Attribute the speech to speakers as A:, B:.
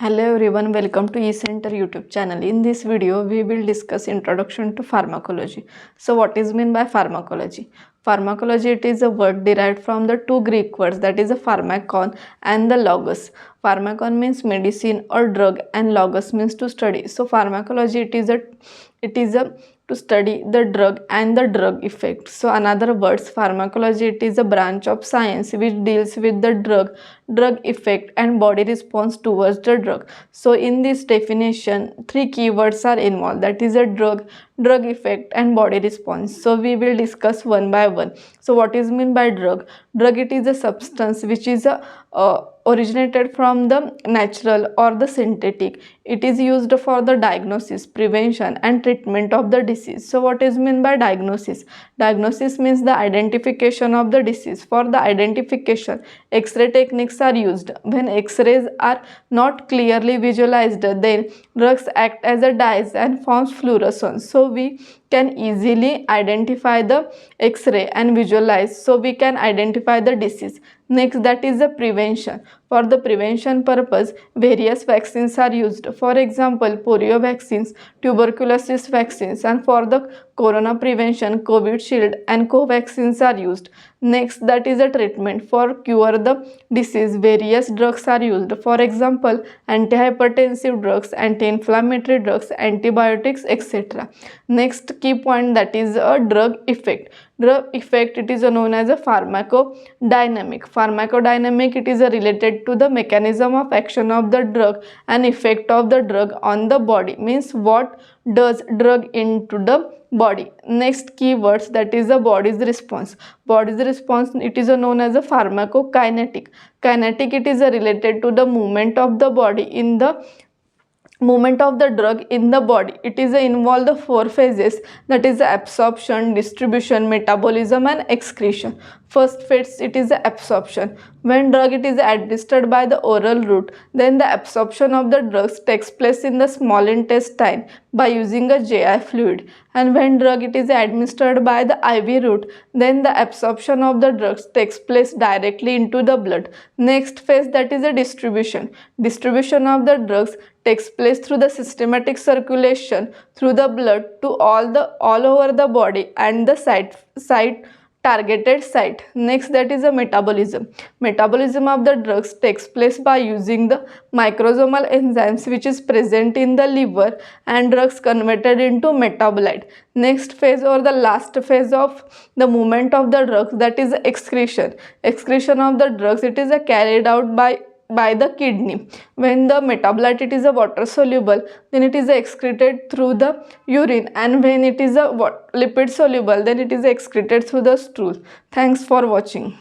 A: Hello everyone, welcome to eCenter YouTube channel. In this video, we will discuss introduction to pharmacology. So what is meant by pharmacology? Pharmacology, it is a word derived from the two Greek words, that is a pharmakon and the logos. Pharmakon means medicine or drug and logos means to study. So pharmacology, it is a to study the drug and the drug effect. So another words, pharmacology, it is a branch of science which deals with the drug effect and body response towards the drug. So in this definition, three keywords are involved, that is a drug effect and body response. So we will discuss one by one. So what is meant by drug? Drug, it is a substance which is originated from the natural or the synthetic. It is used for the diagnosis, prevention and treatment of the disease. So what is meant by diagnosis? Diagnosis means the identification of the disease. For the identification, X-ray techniques are used. When X-rays are not clearly visualized, then drugs act as a dyes and forms fluorescence. So we can easily identify the X-ray and visualize, so we can identify the disease. Next, that is the prevention. For the prevention purpose, various vaccines are used. For example, polio vaccines, tuberculosis vaccines, and for the corona prevention, COVID shield and co-vaccines are used. Next, that is a treatment. For cure the disease, various drugs are used. For example, antihypertensive drugs, anti-inflammatory drugs, antibiotics, etc. Next key point, that is a drug effect. Drug effect, it is known as a pharmacodynamic. Pharmacodynamic, it is related to the mechanism of action of the drug and effect of the drug on the body, means what does drug into the body. Next keywords, that is the body's response. Body's response, it is known as a pharmacokinetic. Kinetic, it is related to the movement of the body in the movement of the drug in the body. It is involve the four phases, that is absorption, distribution, metabolism and excretion. First phase, it is the absorption. When drug it is administered by the oral route, then the absorption of the drugs takes place in the small intestine by using a GI fluid. And when drug it is administered by the IV route, then the absorption of the drugs takes place directly into the blood. Next phase, that is a distribution. Distribution of the drugs takes place through the systematic circulation through the blood to all over the body and the targeted site. Next, that is a metabolism. Metabolism of the drugs takes place by using the microsomal enzymes which is present in the liver and drugs converted into metabolite. Next phase or the last phase of the movement of the drugs, that is excretion. Excretion of the drugs, it is carried out by the kidney. When the metabolite it is a water soluble, then it is excreted through the urine, and when it is a lipid soluble, then it is excreted through the stool. Thanks for watching.